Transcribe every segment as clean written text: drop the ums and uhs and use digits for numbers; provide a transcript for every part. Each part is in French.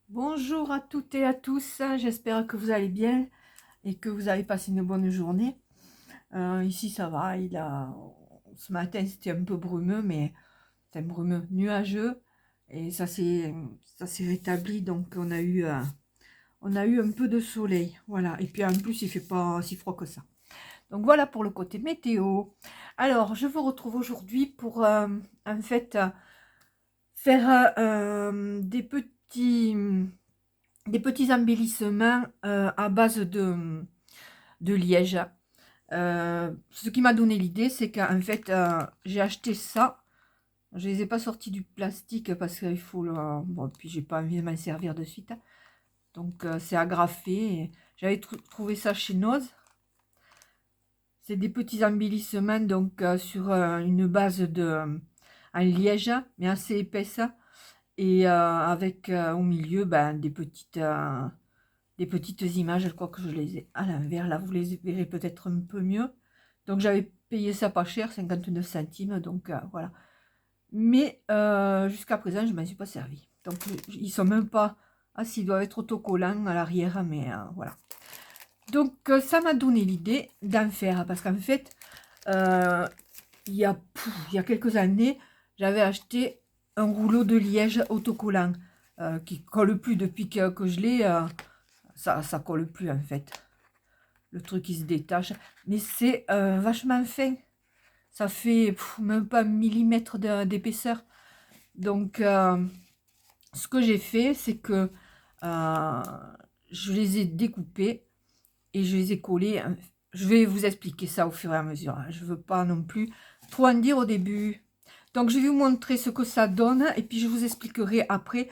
Bonjour à toutes et à tous, j'espère que vous allez bien et que vous avez passé une bonne journée. Ici ça va, ce matin c'était un peu brumeux, mais c'est un brumeux nuageux et ça s'est rétabli, donc on a eu un peu de soleil, voilà. Et puis en plus il fait pas si froid que ça. Donc voilà pour le côté météo. Alors je vous retrouve aujourd'hui pour en fait faire des petits embellissements à base de liège. Ce qui m'a donné l'idée, c'est qu'en fait, j'ai acheté ça. Je ne les ai pas sortis du plastique parce qu'il faut le... Bon, puis j'ai pas envie de m'en servir de suite. Donc, c'est agrafé. J'avais trouvé ça chez Noz. C'est des petits embellissements donc sur une base en liège, mais assez épaisse. Et avec au milieu ben, des petites images. Je crois que je les ai à l'envers. Là, vous les verrez peut-être un peu mieux. Donc, j'avais payé ça pas cher, 59 centimes. Donc, voilà. Mais jusqu'à présent, je ne m'en suis pas servi. Donc, ils sont même pas... Ah, s'ils doivent être autocollants à l'arrière, mais voilà. Donc, ça m'a donné l'idée d'en faire. Parce qu'en fait, euh, il y a quelques années, j'avais acheté un rouleau de liège autocollant qui colle plus depuis que je l'ai. Ça colle plus en fait. Le truc qui se détache. Mais c'est vachement fin. Ça fait même pas un millimètre d'épaisseur. Donc, ce que j'ai fait, c'est que euh, je les ai découpés et je les ai collés. Je vais vous expliquer ça au fur et à mesure. Je ne veux pas non plus trop en dire au début. Donc, je vais vous montrer ce que ça donne et puis je vous expliquerai après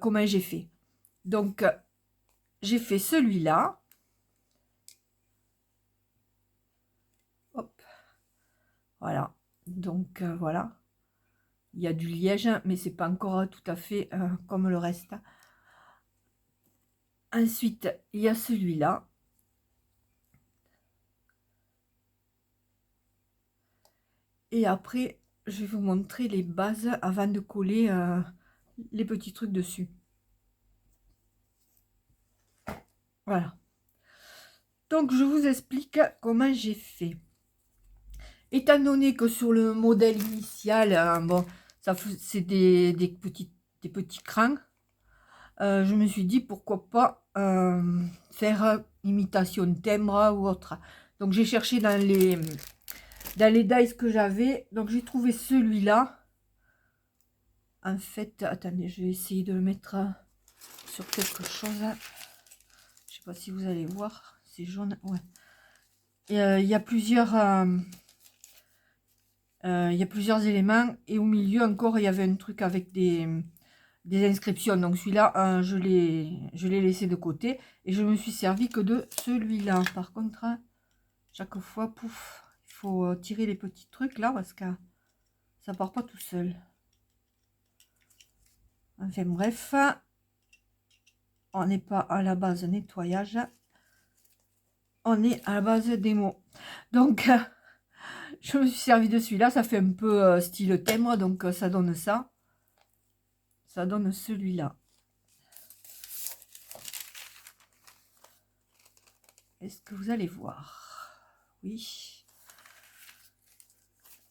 comment j'ai fait. Donc, j'ai fait celui-là. Hop, voilà. Donc, voilà. Il y a du liège, mais c'est pas encore tout à fait comme le reste. Ensuite, il y a celui-là. Et après, je vais vous montrer les bases avant de coller les petits trucs dessus. Voilà. Donc, je vous explique comment j'ai fait. Étant donné que sur le modèle initial, bon, c'est des petits crans, je me suis dit pourquoi pas faire imitation timbre ou autre. Donc, j'ai cherché dans les dies que j'avais. Donc, j'ai trouvé celui-là. En fait, attendez, je vais essayer de le mettre sur quelque chose. Je sais pas si vous allez voir. C'est jaune. Ouais. Il y a plusieurs éléments. Et au milieu encore, il y avait un truc avec des inscriptions. Donc celui-là, je l'ai laissé de côté. Et je me suis servi que de celui-là. Par contre, chaque fois, pouf, il faut tirer les petits trucs là parce que ça part pas tout seul. Enfin bref, on n'est pas à la base nettoyage. On est à la base des mots. Donc, je me suis servi de celui-là. Ça fait un peu style thème. Donc, ça donne ça. Ça donne celui-là. Est-ce que vous allez voir? Oui.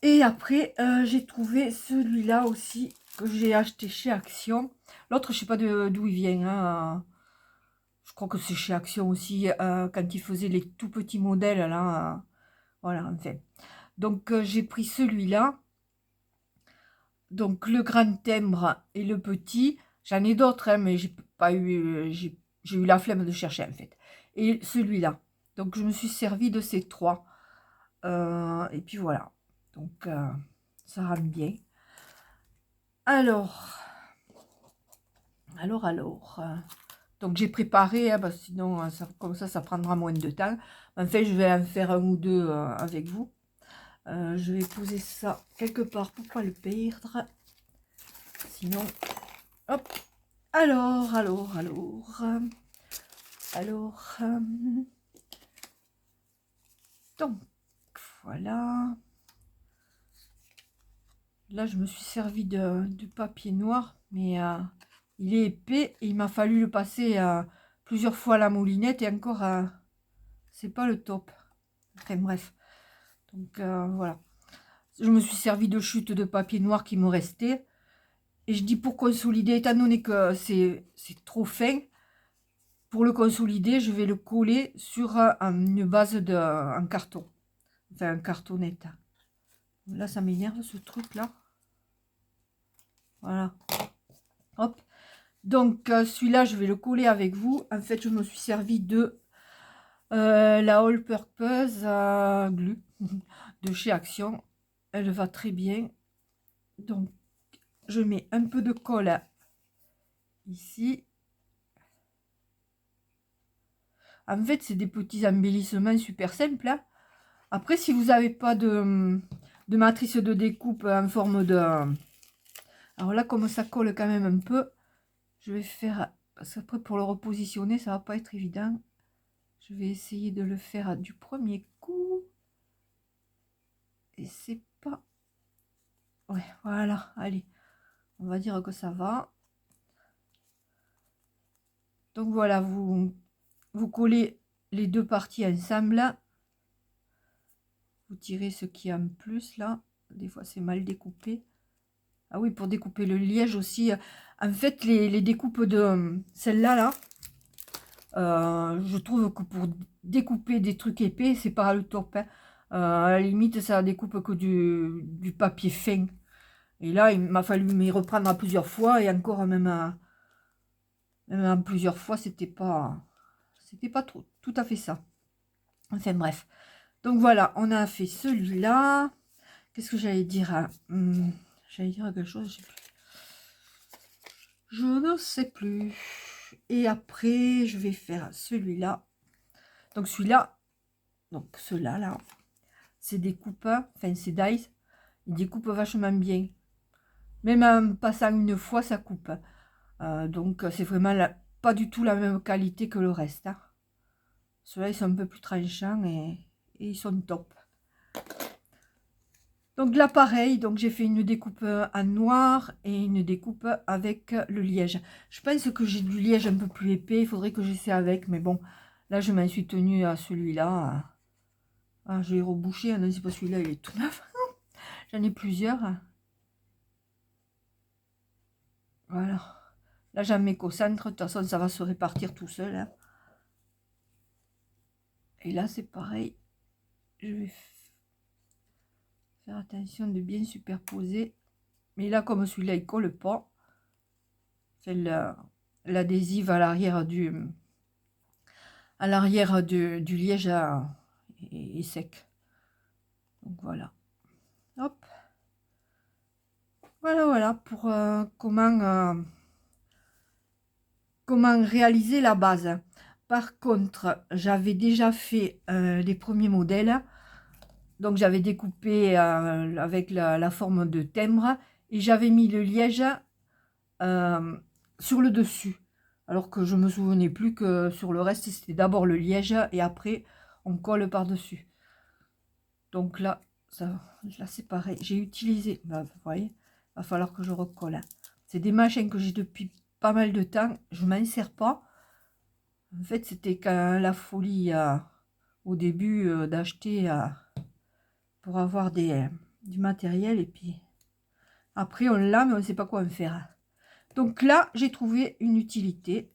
Et après, j'ai trouvé celui-là aussi que j'ai acheté chez Action. L'autre, je sais pas d'où il vient. Hein. Je crois que c'est chez Action aussi, quand ils faisaient les tout petits modèles. Là, voilà, enfin. Donc, j'ai pris celui-là. Donc, le grand timbre et le petit. J'en ai d'autres, hein, mais j'ai pas eu, j'ai eu la flemme de chercher, en fait. Et celui-là. Donc, je me suis servi de ces trois. Et puis voilà. Donc, ça rend bien. Alors, donc, j'ai préparé, hein, parce que sinon, comme ça prendra moins de temps. En fait, je vais en faire un ou deux avec vous. Je vais poser ça quelque part pour pas le perdre. Sinon, hop. Alors, donc, voilà. Là, je me suis servi du papier noir, mais il est épais et il m'a fallu le passer plusieurs fois à la moulinette et encore, c'est pas le top. Enfin bref, donc voilà. Je me suis servi de chute de papier noir qui me restait. Et je dis pour consolider, étant donné que c'est trop fin, pour le consolider, je vais le coller sur une base en carton. Enfin, un cartonnette. Là, ça m'énerve ce truc-là. Voilà. Hop. Donc, celui-là, je vais le coller avec vous. En fait, je me suis servi de la All Purpose Glue de chez Action. Elle va très bien. Donc, je mets un peu de colle ici. En fait, c'est des petits embellissements super simples. Hein. Après, si vous n'avez pas de matrice de découpe en forme de... Alors là, comme ça colle quand même un peu, je vais faire... Parce qu'après, pour le repositionner, ça va pas être évident. Je vais essayer de le faire du premier coup. Et c'est pas... Ouais, voilà, allez. On va dire que ça va. Donc voilà, vous collez les deux parties ensemble. Vous tirez ce qui est en plus là. Des fois, c'est mal découpé. Ah oui, pour découper le liège aussi. En fait, les découpes de celle-là, je trouve que pour découper des trucs épais, c'est pas le top. Hein. À la limite, ça découpe que du papier fin. Et là, il m'a fallu m'y reprendre à plusieurs fois. Et encore, même à plusieurs fois, c'était pas tout à fait ça. Enfin, bref. Donc voilà, on a fait celui-là. Qu'est-ce que j'allais dire hein j'allais dire quelque chose, je ne sais plus. Et après, je vais faire celui-là. Donc celui-là, donc ceux-là, là, c'est des coupes, enfin c'est dice. Ils découpent vachement bien. Même en passant une fois, ça coupe. Donc c'est vraiment pas du tout la même qualité que le reste. Hein. Ceux-là, ils sont un peu plus tranchants et ils sont top. Donc là, pareil, donc j'ai fait une découpe en noir et une découpe avec le liège. Je pense que j'ai du liège un peu plus épais, il faudrait que j'essaie avec, mais bon, là je m'en suis tenue à celui-là. Ah, je vais reboucher, non, c'est pas celui-là, il est tout neuf. J'en ai plusieurs. Voilà. Là, j'en mets qu'au centre, de toute façon, ça va se répartir tout seul. Hein. Et là, c'est pareil. Je vais faire attention de bien superposer. Mais là, comme celui-là, il colle pas. C'est l'adhésif à l'arrière du liège est sec. Donc voilà. Hop. Voilà pour comment réaliser la base. Par contre, j'avais déjà fait les premiers modèles. Donc j'avais découpé avec la forme de timbre et j'avais mis le liège sur le dessus. Alors que je me souvenais plus que sur le reste, c'était d'abord le liège et après on colle par-dessus. Donc là, c'est pareil. J'ai utilisé, bah, vous voyez, va falloir que je recolle. Hein. C'est des machins que j'ai depuis pas mal de temps. Je m'en sers pas. En fait, c'était quand la folie au début d'acheter pour avoir du matériel. Et puis après, on l'a, mais on ne sait pas quoi en faire. Donc là, j'ai trouvé une utilité.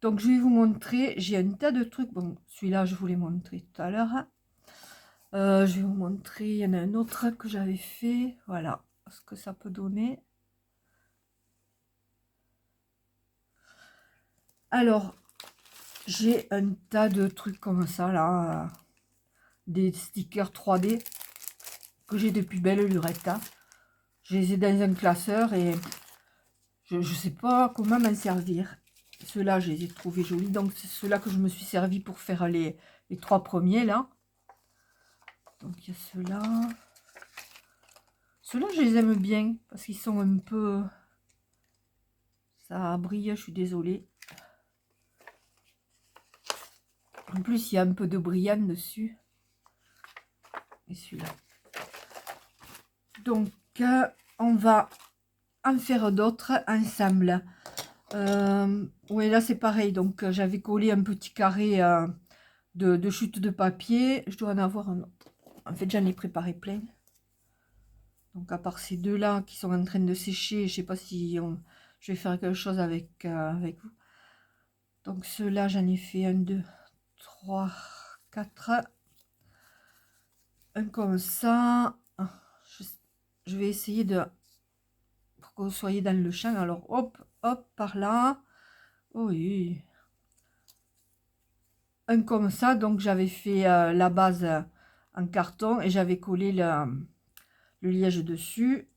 Donc, je vais vous montrer. J'ai un tas de trucs. Bon, celui-là, je vous l'ai montré tout à l'heure. Je vais vous montrer. Il y en a un autre que j'avais fait. Voilà ce que ça peut donner. Alors, j'ai un tas de trucs comme ça, là. Des stickers 3D que j'ai depuis belle lurette. Hein. Je les ai dans un classeur et je ne sais pas comment m'en servir. Ceux-là, je les ai trouvés jolis. Donc, c'est ceux-là que je me suis servi pour faire les 3 premiers, là. Donc, il y a ceux-là. Ceux-là, je les aime bien parce qu'ils sont un peu... Ça brille, je suis désolée. En plus, il y a un peu de brillant dessus. Et celui-là. Donc, on va en faire d'autres ensemble. Oui, là c'est pareil, donc j'avais collé un petit carré de chute de papier. Je dois en avoir un autre. En fait, j'en ai préparé plein. Donc à part ces deux là qui sont en train de sécher, je sais pas si je vais faire quelque chose avec, avec vous. Donc ceux-là, j'en ai fait 1, 2, 3, 4. Un comme ça. Je vais essayer de... pour que vous soyez dans le champ. Alors hop, hop, par là. Oui. Un comme ça. Donc j'avais fait la base en carton et j'avais collé le liège dessus.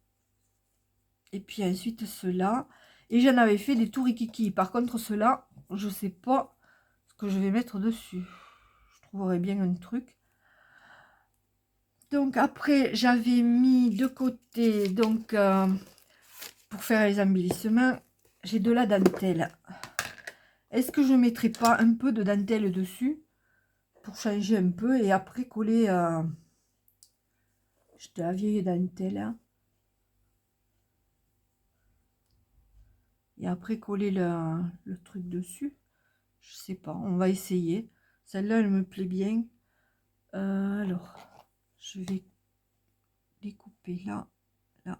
Et puis ensuite ceux-là. Et j'en avais fait des tourikiki. Par contre ceux-là, je sais pas ce que je vais mettre dessus. Je trouverai bien un truc. Donc après j'avais mis de côté, donc pour faire les embellissements, j'ai de la dentelle. Est-ce que je ne mettrai pas un peu de dentelle dessus pour changer un peu et après coller de la vieille dentelle et après coller le truc dessus? Je sais pas, on va essayer. Celle-là elle me plaît bien. Alors je vais les couper là, là.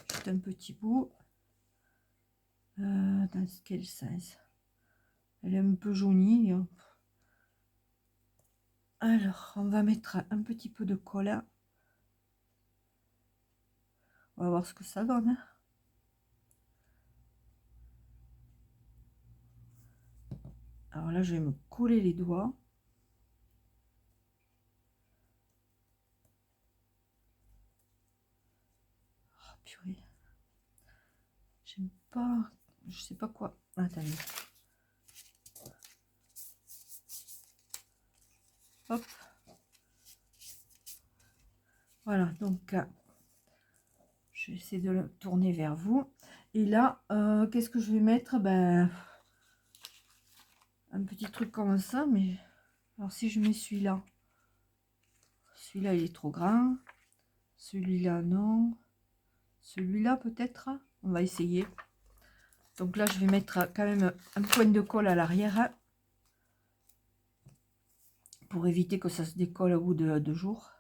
Juste un petit bout. Dans quel sens? Elle est un peu jaunie. Alors, on va mettre un petit peu de colle. On va voir ce que ça donne. Alors là, je vais me coller les doigts. Oh, purée. J'aime pas. Je sais pas quoi. Attendez. Hop. Voilà, donc je vais essayer de le tourner vers vous. Et là, qu'est-ce que je vais mettre? Ben, un petit truc comme ça, mais alors si je mets celui-là, celui-là il est trop grand. Celui-là non. Celui-là peut-être. On va essayer. Donc là, je vais mettre quand même un point de colle à l'arrière pour éviter que ça se décolle au bout de 2 jours.